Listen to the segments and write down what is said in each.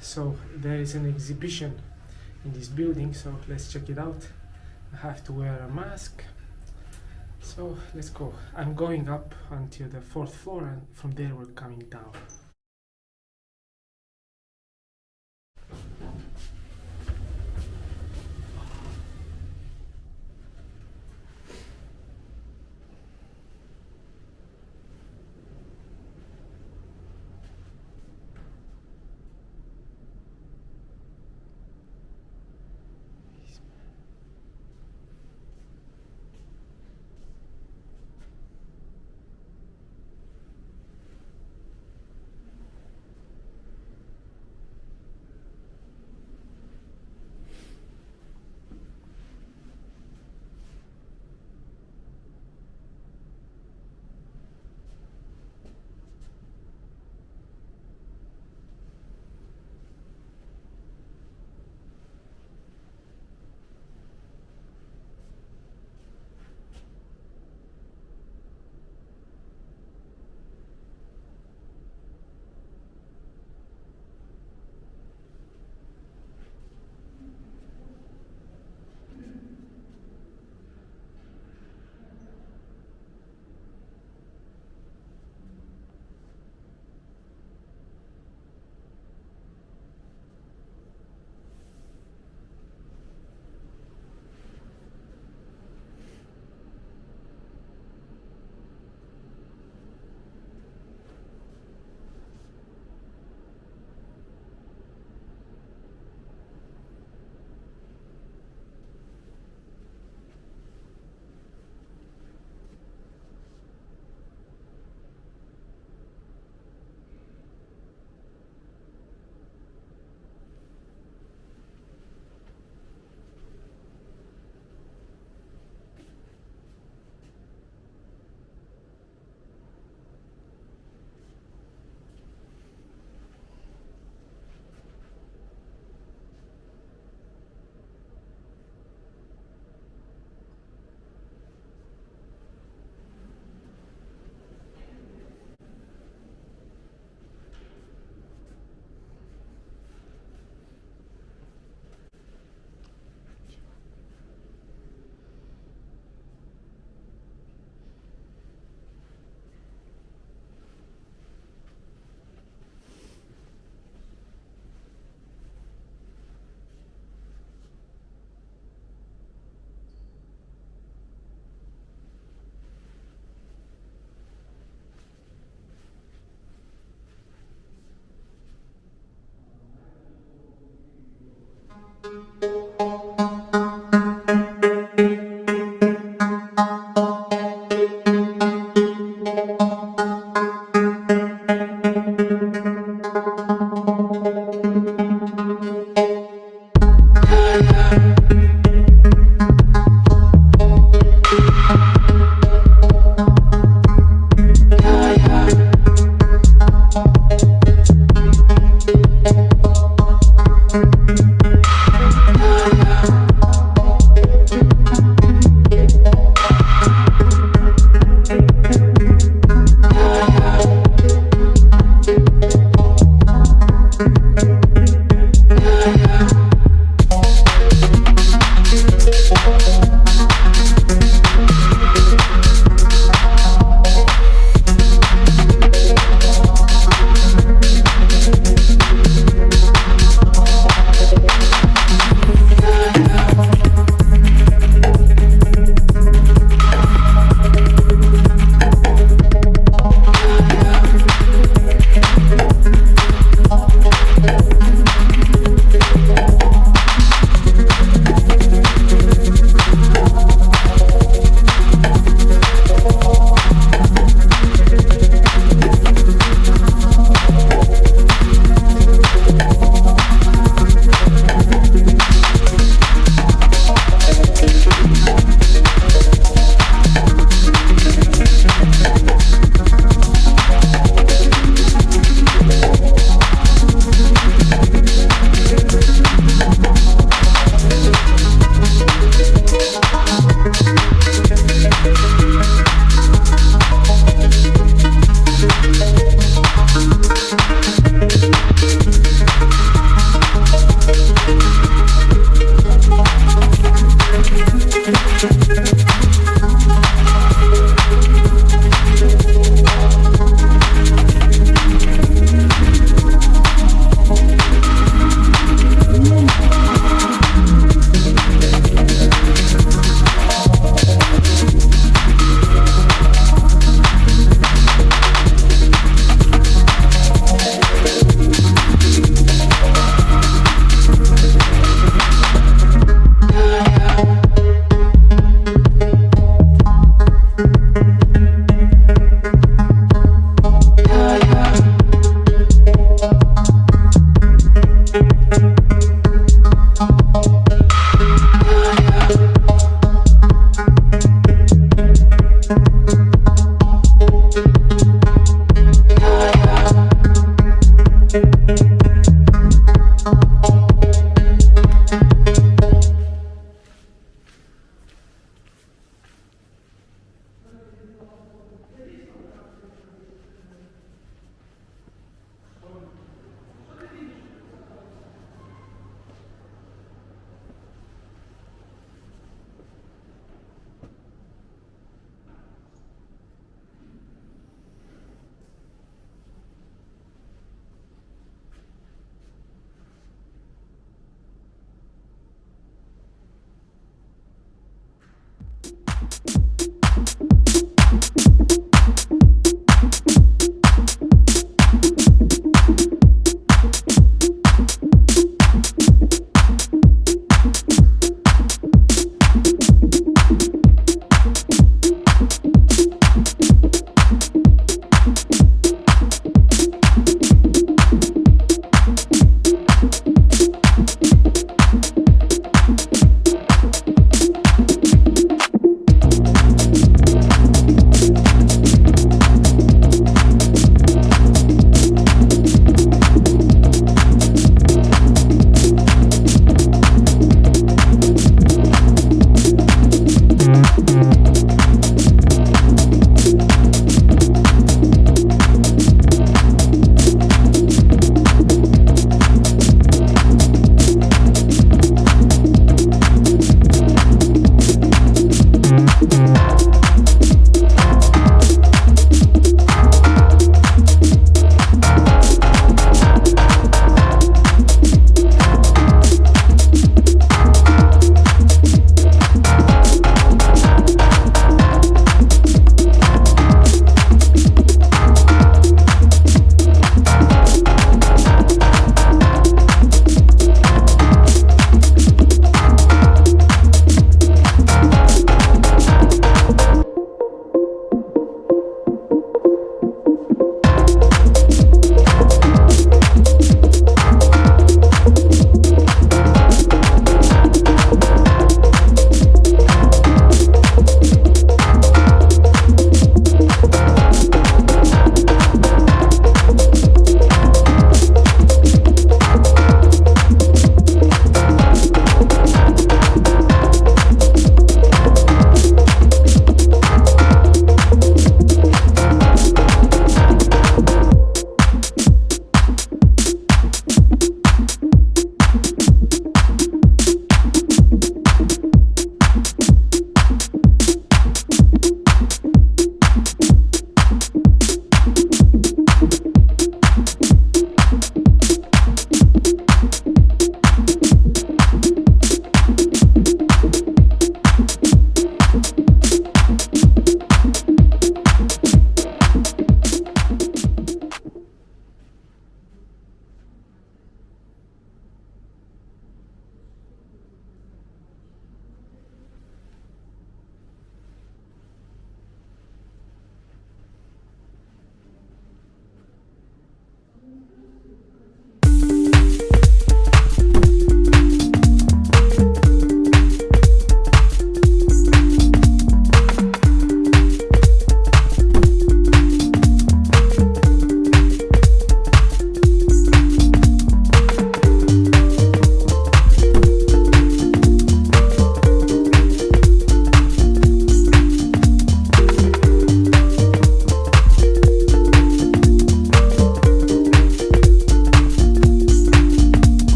So there is an exhibition in this building, so let's check it out. I have to wear a mask, so let's go. I'm going up until the fourth floor, and from there we're coming down.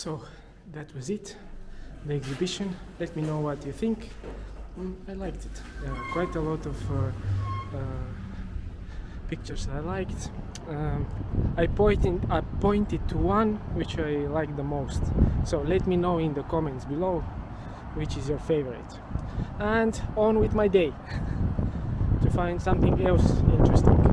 So that was it, the exhibition. Let me know what you think. I liked it. Quite a lot of pictures I liked. I pointed to one which I liked the most. So let me know in the comments below which is your favorite. And on with my day to find something else interesting.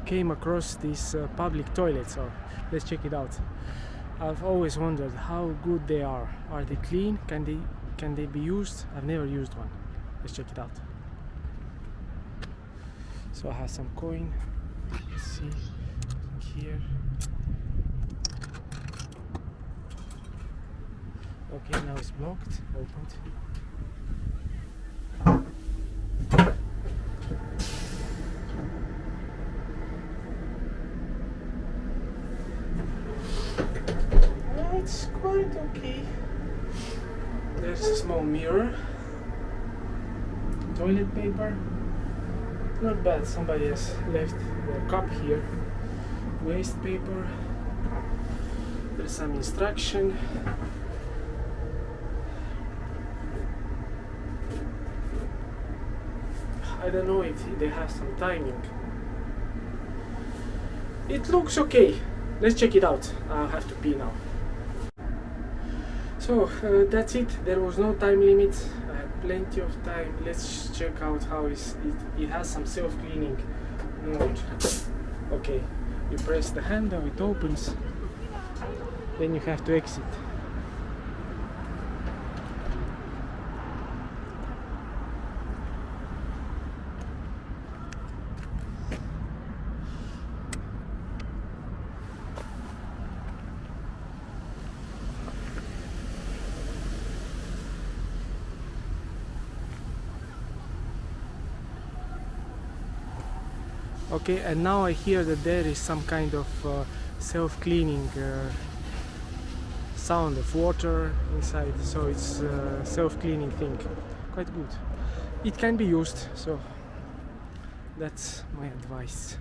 Came across this public toilet, so let's check it out. I've always wondered how good they are. Are they clean? Can they be used? I've never used one. Let's check it out. So I have some coin. Let's see here. Okay, now it's blocked. Opened. It's quite okay. There's a small mirror. Toilet paper. Not bad. Somebody has left their cup here. Waste paper. There's some instruction. I don't know if they have some timing. It looks okay. Let's check it out. I'll have to pee now. So that's it. There was no time limit. I had plenty of time. Let's check out how it has some self-cleaning mode. Okay, you press the handle, it opens. Then you have to exit. Okay, and now I hear that there is some kind of self-cleaning sound of water inside, so it's a self-cleaning thing. Quite good. It can be used, so that's my advice.